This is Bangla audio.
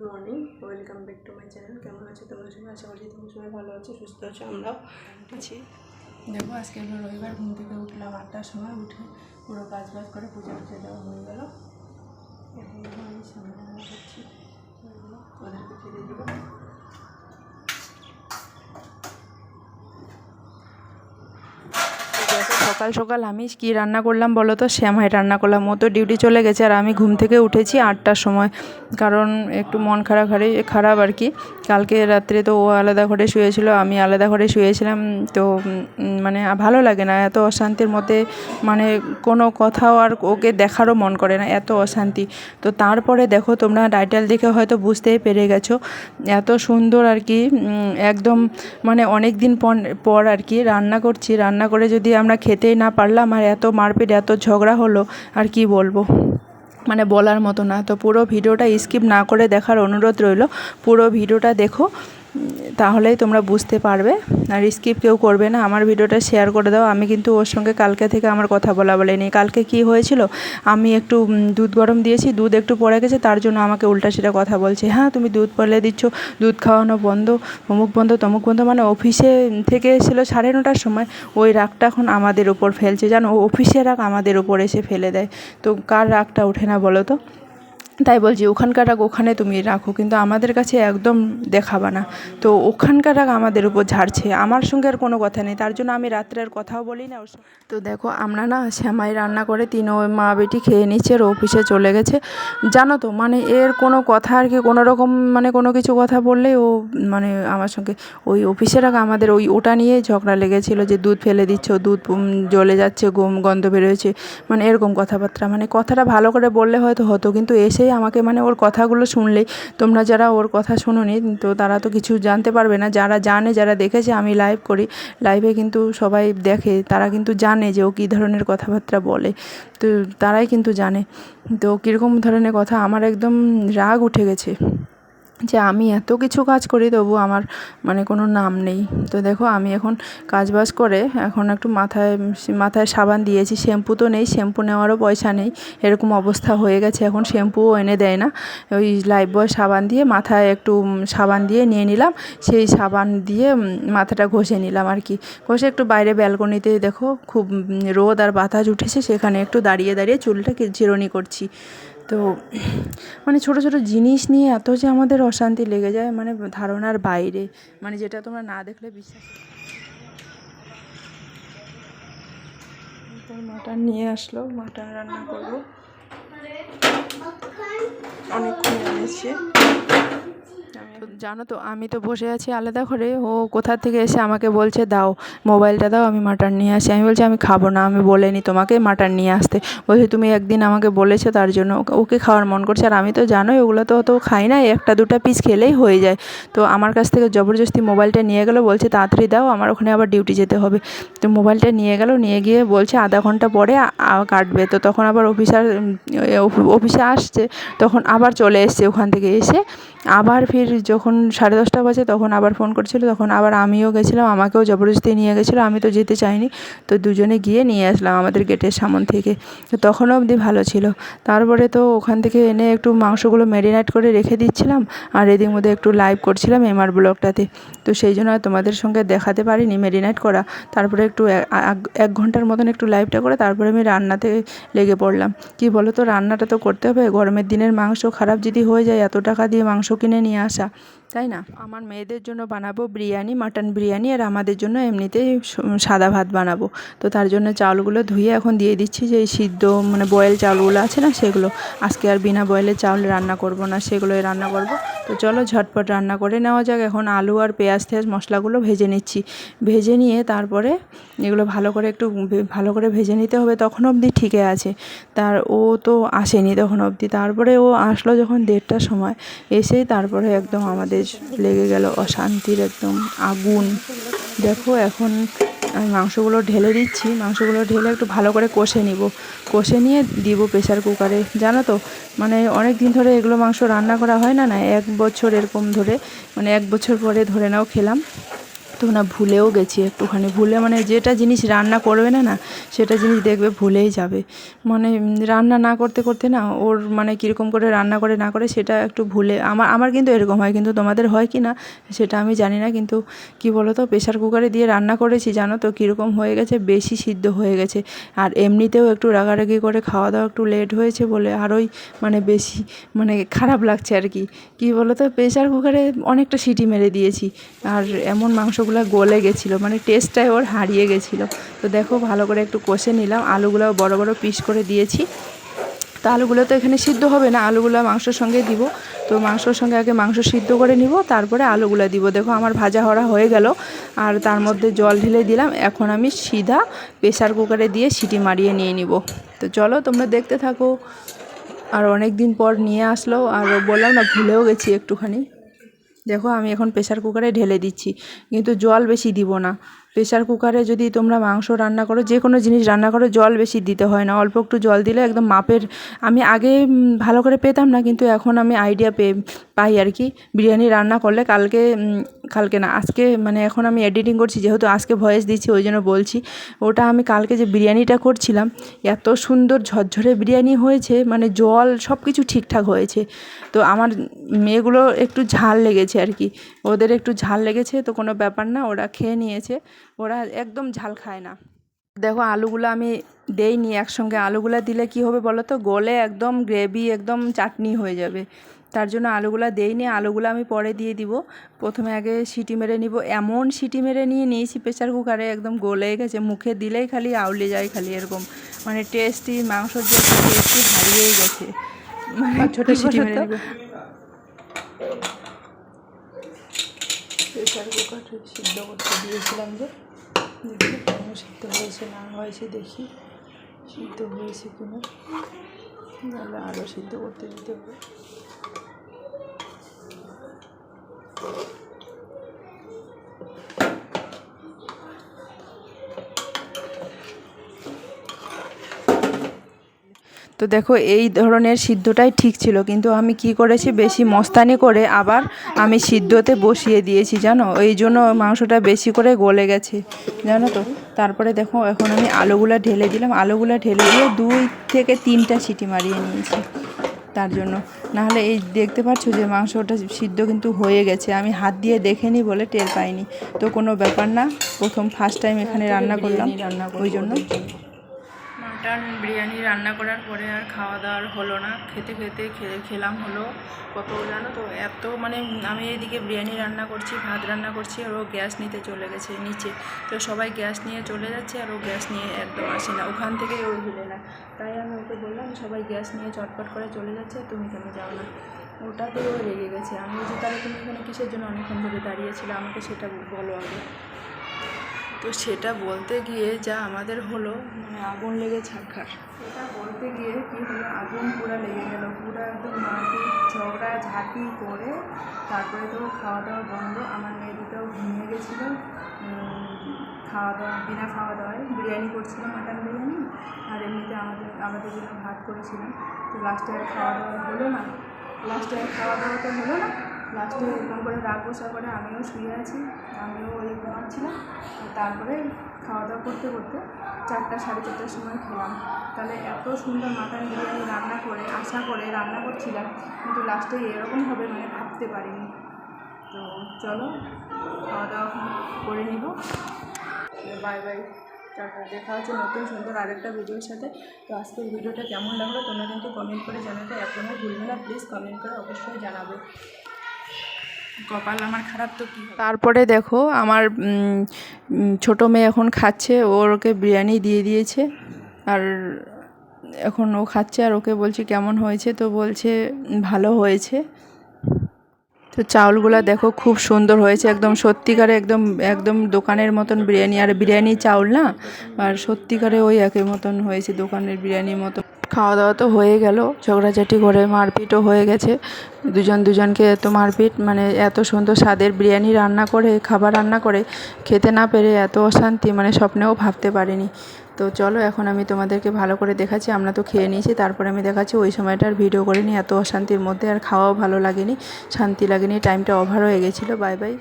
Morning, welcome back to my channel. কেমন আছো তোমরা সবাই? আশা করছি তোমরা সবাই ভালো আছো, সুস্থ আছো। আমরাও আছি। দেখো আজকে হলো রবিবার, ঘুম থেকে উঠলাম 8টার সময়। উঠে পুরো কাজ বাজ করে পূজা টুজা দেওয়া হয়ে গেল। এখন আমি সামনে রান্না করছি, ওদেরকে খেতে দিব। সকাল সকাল আমি কি রান্না করলাম বলো তো? শ্যামাই রান্না করলাম। ও তো ডিউটি চলে গেছে আর আমি ঘুম থেকে উঠেছি 8টার সময়, কারণ একটু মন খারাপ আর কি। কালকে রাত্রে তো ও আলাদা ঘরে শুয়েছিল, আমি আলাদা ঘরে শুয়েছিলাম। তো মানে ভালো লাগে না এত অশান্তির মধ্যে, মানে কোনো কথাও আর ওকে দেখারও মন করে না, এত অশান্তি। তো তারপরে দেখো, তোমরা টাইটেল দেখে হয়তো বুঝতেই পেরে গেছো, এত সুন্দর আর কি। একদম মানে অনেক দিন পর আর কি রান্না করছি। রান্না করে যদি আমরা খেতেই না পারলাম, আর এত মারপিট, এত ঝগড়া হলো, আর কি বলবো, মানে বলার মতো না। তো পুরো ভিডিওটা স্কিপ না করে দেখার অনুরোধ রইল। পুরো ভিডিওটা দেখো, তাহলেই তোমরা বুঝতে পারবে। আর স্কিপ কেউ করবে না, আমার ভিডিওটা শেয়ার করে দাও। আমি কিন্তু ওর সঙ্গে কালকে থেকে আমার কথা বলেনি। কালকে কি হয়েছিল, আমি একটু দুধ গরম দিয়েছি, দুধ একটু পড়ে গেছে, তার জন্য আমাকে উল্টা সেটা কথা বলছে। হ্যাঁ, তুমি দুধ পড়লে দিচ্ছ, দুধ খাওয়ানো বন্ধ, অমুক বন্ধ তমুক বন্ধ। মানে অফিসে থেকে এসেছিলো 9:30টার সময়, ওই রাগটা এখন আমাদের ওপর ফেলছে, জানো। অফিসের রাগ আমাদের ওপর এসে ফেলে দেয়। তো কার রাগটা ওঠে না বলো তো? তাই বলছি, ওখানকার রাগ ওখানে তুমি রাখো, কিন্তু আমাদের কাছে একদম দেখাবা না। তো ওখানকার রাগ আমাদের উপর ঝাড়ছে, আমার সঙ্গে আর কোনো কথা নেই, তার জন্য আমি রাত্রে আর কথাও বলি না ওর সঙ্গে। তো দেখো, আমরা না শ্যামাই রান্না করে 3 মা বেটি খেয়ে নিচ্ছে, আর অফিসে চলে গেছে। জানো তো, মানে এর কোনো কথা আর কি, কোনো রকম মানে কোনো কিছু কথা বললেই ও মানে আমার সঙ্গে ওই অফিসের রাগ আমাদের ওটা নিয়েই ঝগড়া লেগেছিলো, যে দুধ ফেলে দিচ্ছ, দুধ জ্বলে যাচ্ছে, গন্ধ বেরোয়েছে, মানে এরকম কথাবার্তা। মানে কথাটা ভালো করে বললে হয়তো হতো, কিন্তু এসেই আমাকে মানে ওর কথাগুলো শুনলেই, তোমরা যারা ওর কথা শোনোনি তো তারা তো কিছু জানতে পারবে না। যারা জানে, যারা দেখেছে, আমি লাইভ করি, লাইভে কিন্তু সবাই দেখে, তারা কিন্তু জানে যে ও কী ধরনের কথাবার্তা বলে। তো তারাই কিন্তু জানে তো কীরকম ধরনের কথা। আমার একদম রাগ উঠে গেছে যে আমি এত কিছু কাজ করি, তবু আমার মানে কোনো নাম নেই। তো দেখো, আমি এখন কাজবাজ করে এখন একটু মাথায় সাবান দিয়েছি। শ্যাম্পু তো নেই, শ্যাম্পু নেওয়ারও পয়সা নেই, এরকম অবস্থা হয়ে গেছে। এখন শ্যাম্পুও এনে দেয় না। ওই লাইফবয় সাবান দিয়ে মাথায় একটু সাবান দিয়ে নিয়ে নিলাম, সেই সাবান দিয়ে মাথাটা ঘষে নিলাম আর কি। ঘষে একটু বাইরে ব্যালকনিতে দেখো খুব রোদ আর বাতাস উঠেছে, সেখানে একটু দাঁড়িয়ে চুলটা চিরুনি করছি। তো মানে ছোট ছোট জিনিস নিয়ে এত যে আমাদের অশান্তি লেগে যায়, মানে ধারণার বাইরে, মানে যেটা তোমরা না দেখলে বিশ্বাস। মাটন নিয়ে আসলো, মাটন রান্না করবো। অনেকক্ষণ এনেছি। জানো তো, আমি তো বসে আছি আলাদা ঘরে, ও কোথা থেকে এসে আমাকে বলছে দাও মোবাইলটা দাও, আমি মাটন নিয়ে আসি। আমি বলছি আমি খাবো না, আমি বলিনি তোমাকে মাটন নিয়ে আসতে। বলছি তুমি একদিন আমাকে বলেছো, তার জন্য ওকে খাওয়ার মন করছে। আর আমি তো জানোই ওগুলো তো অত খাই না, 1-2 পিস খেলেই হয়ে যায়। তো আমার কাছ থেকে জবরদস্তি মোবাইলটা নিয়ে গেলো, বলছে তাড়াতাড়ি দাও, আমার ওখানে আবার ডিউটি যেতে হবে। তো মোবাইলটা নিয়ে গেল, নিয়ে গিয়ে বলছে আধা ঘন্টা পরে কাটবে। তো তখন আবার অফিসে আসছে, তখন আবার চলে এসছে ওখান থেকে এসে, আবার ফির যখন 10:30 বাজে, তখন আবার ফোন করছিল। তখন আবার আমিও গেছিলাম, আমাকেও জবরদস্তি নিয়ে গেছিলো, আমি তো যেতে চাইনি। তো দুজনে গিয়ে নিয়ে আসলাম আমাদের গেটের সামন থেকে। তো তখনও অবধি ভালো ছিল। তারপরে তো ওখান থেকে এনে একটু মাংসগুলো ম্যারিনেট করে রেখে দিচ্ছিলাম, আর এদিক মধ্যে একটু লাইভ করছিলাম এমআর ব্লগটাতে। তো সেই জন্য তোমাদের সঙ্গে দেখাতে পারিনি ম্যারিনেট করা। তারপরে একটু 1 ঘন্টার মতন একটু লাইভটা করে তারপরে আমি রান্নাতে লেগে পড়লাম। কি বলো তো, রান্নাটা তো করতে হবে, গরমের দিনের মাংস খারাপ যদি হয়ে যায়, এত টাকা দিয়ে মাংস কিনে নিয়ে আসা, তাই না? আমার মেয়েদের জন্য বানাবো বিরিয়ানি, মাটন বিরিয়ানি, আর আমাদের জন্য এমনিতেই সাদা ভাত বানাবো। তো তার জন্য চাউলগুলো ধুয়ে এখন দিয়ে দিচ্ছি, যে সিদ্ধ মানে বয়েল চাউলগুলো আছে না, সেগুলো। আজকে আর বিনা বয়েলের চাউলে রান্না করব না, সেগুলোই রান্না করব। তো চলো ঝটপট রান্না করে নেওয়া যাক। এখন আলু আর পেঁয়াজ মশলাগুলো ভেজে নিচ্ছি। ভেজে নিয়ে তারপরে এগুলো ভালো করে ভেজে নিতে হবে। তখন অবধি ঠিকই আছে, ও তো আসেনি তখন অবধি। তারপরে ও আসলো যখন 1:30টার সময়, এসেই তারপরে একদম আমাদের লেগে গেল অশান্তির একদম আগুন। দেখো, এখন আমি মাংসগুলো ঢেলে দিচ্ছি, মাংসগুলো ঢেলে একটু ভালো করে কষে নিয়ে দিব প্রেসার কুকারে। জানো তো, মানে অনেক দিন ধরে এগুলো মাংস রান্না করা হয় না, 1 বছর এরকম ধরে, মানে 1 বছর পরে ধরে নাও খেলাম। তো তো না ভুলেও গেছি একটুখানি, ভুলে মানে যেটা জিনিস রান্না করবে না না সেটা জিনিস দেখবে ভুলেই যাবে, মানে রান্না না করতে করতে না ওর মানে কীরকম করে রান্না করে না করে সেটা একটু ভুলে আমার কিন্তু এরকম হয়, কিন্তু তোমাদের হয় কি না সেটা আমি জানি না। কিন্তু কি বলো তো, প্রেশার কুকারে দিয়ে রান্না করেছি জানো তো কীরকম হয়ে গেছে, বেশি সিদ্ধ হয়ে গেছে। আর এমনিতেও একটু রাগারাগি করে খাওয়া দাওয়া একটু লেট হয়েছে বলে আরোই মানে বেশি মানে খারাপ লাগছে আর কি। কী বলো তো, প্রেশার কুকারে অনেকটা সিটি মেরে দিয়েছি আর এমন মাংসগুলো গলে গেছিলো, মানে টেস্টটাই ওর হারিয়ে গেছিলো। তো দেখো ভালো করে একটু কষে নিলাম, আলুগুলো বড় বড় পিস করে দিয়েছি। তো আলুগুলো তো এখানে সিদ্ধ হবে না, আলুগুলো মাংসর সঙ্গে দিব। তো মাংসর সঙ্গে আগে মাংস সিদ্ধ করে নিব, তারপরে আলুগুলো দিব। দেখো আমার ভাজা হওয়া হয়ে গেল আর তার মধ্যে জল ঢেলে দিলাম। এখন আমি সিধা প্রেশার কুকারে দিয়ে সিটি মারিয়ে নিয়ে নিব। তো চলো তোমরা দেখতে থাকো। আর অনেক দিন পর নিয়ে আসলো, আর বললাম না ভুলেও গেছি একটুখানি। দেখো আমি এখন প্রেশার কুকারে ঢেলে দিচ্ছি, কিন্তু জল বেশি দিব না। প্রেশার কুকারে যদি তোমরা মাংস রান্না করো, যে কোনো জিনিস রান্না করো, জল বেশি দিতে হয় না, অল্প একটু জল দিলে একদম মাপের। আমি আগে ভালো করে পেতাম না, কিন্তু এখন আমি আইডিয়া পাই আর কি। বিরিয়ানি রান্না করলে কালকে না আজকে, মানে এখন আমি এডিটিং করছি যেহেতু, আজকে ভয়েস দিচ্ছি ওই জন্য বলছি। ওটা আমি কালকে যে বিরিয়ানিটা করছিলাম, এত সুন্দর ঝরঝরে বিরিয়ানি হয়েছে, মানে জল সব কিছু ঠিকঠাক হয়েছে। তো আমার মেয়েগুলো একটু ঝাল লেগেছে আর কি, ওদের একটু ঝাল লেগেছে, তো কোনো ব্যাপার না, ওরা খেয়ে নিয়েছে। ওরা একদম ঝাল খায় না। দেখো আলুগুলো আমি দেইনি একসঙ্গে, আলুগুলো দিলে কি হবে বলো তো, গলে একদম গ্রেভি একদম চাটনি হয়ে যাবে। তার জন্য আলুগুলো দেইনি, আলুগুলো আমি পরে দিয়ে দিব। প্রথমে আগে সিটি মেরে নিব, এমন সিটি মেরে নিয়ে নিয়েছি প্রেশার কুকারে, একদম গলে গেছে, মুখে দিলেই খালি আউলে যায় খালি এরকম, মানে টেস্টি মাংসর যে টেস্টি হারিয়েই গেছে। মানে ছোটো সিটি মেরে নিব। প্রেশার কুকার সিদ্ধ করতে দিয়েছিলাম যে, দেখি কেমন সিদ্ধ হয়েছে না হয়েছে, দেখি সিদ্ধ হয়েছে কিনা, নাহলে আরও সিদ্ধ করতে দিতে হবে। তো দেখো এই ধরনের সিদ্ধটাই ঠিক ছিল, কিন্তু আমি কি করেছি, বেশি মস্তানি করে আবার আমি সিদ্ধতে বসিয়ে দিয়েছি জানো, এই জন্য মাংসটা বেশি করে গলে গেছে জানো তো। তারপরে দেখো এখন আমি আলুগুলা ঢেলে দিলাম, আলুগুলা ঢেলে দিয়ে 2 থেকে 3টা সিটি মারিয়ে নিয়েছি। তার জন্য নাহলে এই দেখতে পাচ্ছ যে মাংসটা সিদ্ধ কিন্তু হয়ে গেছে, আমি হাত দিয়ে দেখেনি বলে টের পাইনি। তো কোনো ব্যাপার না, ফার্স্ট টাইম এখানে রান্না করলাম ওই জন্য। মাটন বিরিয়ানি রান্না করার পরে আর খাওয়া দাওয়ার হলো না, খেতে খেলাম হলো কত জানো তো, এত মানে আমি এইদিকে বিরিয়ানি রান্না করছি, ভাত রান্না করছি, আর ও গ্যাস নিতে চলে গেছে নিচে। তো সবাই গ্যাস নিয়ে চলে যাচ্ছে আর ও গ্যাস নিয়ে একদম আসে না, ওখান থেকেই ও হিলে না। তাই আমি ওকে বললাম সবাই গ্যাস নিয়ে চটপট করে চলে যাচ্ছে, তুমি কেন যাও না। ওটাতে ও রেগে গেছে। আমি বলছি তাহলে তুমি এখানে কিসের জন্য অনেকক্ষণ ধরে দাঁড়িয়েছিলে, আমাকে সেটা বলো আগে। তো সেটা বলতে গিয়ে যা আমাদের হলো, মানে আগুন লেগে ছারখার। এটা বলতে গিয়ে কী হলো, আগুন পুরা লেগে গেল, পুরা একদম মারপিট ঝগড়া ঝাঁটি করে তারপরে তো খাওয়া দাওয়া বন্ধ। আমার মেয়ে দুটোও ঘুমিয়ে গেছিলো খাওয়া দাওয়া, বিনা খাওয়া দাওয়ায় বিরিয়ানি করছিলাম, মাটন বিরিয়ানি, আর এমনিতে আমাদের জন্য ভাত করেছিলাম। তো লাস্টে আর খাওয়া দাওয়া হলো না, লাস্টে এরকম করে রাগ বসা করে আমিও শুয়ে আছি, আমিও ওই ঘুমাচ্ছিলাম। তারপরে খাওয়া দাওয়া করতে করতে 4টা সাড়ে 4টার সময় খেলাম। তাহলে এত সুন্দর মাটন বিরিয়ানি আশা করে রান্না করছিলাম, কিন্তু লাস্টে এরকম হবে মানে ভাবতে পারিনি। তো চলো খাওয়া দাওয়া করে নিব, বাই বাই, দেখা হচ্ছে নতুন সুন্দর আরেকটা ভিডিওর সাথে। তো আজকের ভিডিওটা কেমন লাগলো তোমরা কিন্তু কমেন্ট করে জানাতে একদমই ভুলবে না, প্লিজ কমেন্ট করে অবশ্যই জানাবে। কপাল আমার খারাপ তো কি। তারপরে দেখো আমার ছোটো মেয়ে এখন খাচ্ছে, ওকে বিরিয়ানি দিয়ে দিয়েছে, আর এখন ও খাচ্ছে, আর ওকে বলছি কেমন হয়েছে, তো বলছে ভালো হয়েছে। তো চাউলগুলো দেখো খুব সুন্দর হয়েছে, একদম সত্যিকারে একদম দোকানের মতন বিরিয়ানি, আর বিরিয়ানি চাউল না, আর সত্যিকারে ওই একই মতন হয়েছে দোকানের বিরিয়ানির মতো। খাওয়া দাওয়া তো হয়ে গেল, ঝগড়াঝাটি করে মারপিটও হয়ে গেছে, দুজনকে এত মারপিট, মানে এত সুন্দর স্বাদের বিরিয়ানি খাবার রান্না করে খেতে না পেরে এত অশান্তি, মানে স্বপ্নেও ভাবতে পারিনি। তো চলো এখন আমি তোমাদেরকে ভালো করে দেখাচ্ছি, আমরা তো খেয়ে নিয়েছি, তারপরে আমি দেখাচ্ছি ওই সময়টার ভিডিও করে নিই। এত অশান্তির মধ্যে আর খাওয়াও ভালো লাগেনি, শান্তি লাগেনি, টাইমটা ওভার হয়ে গেছিলো। Bye bye.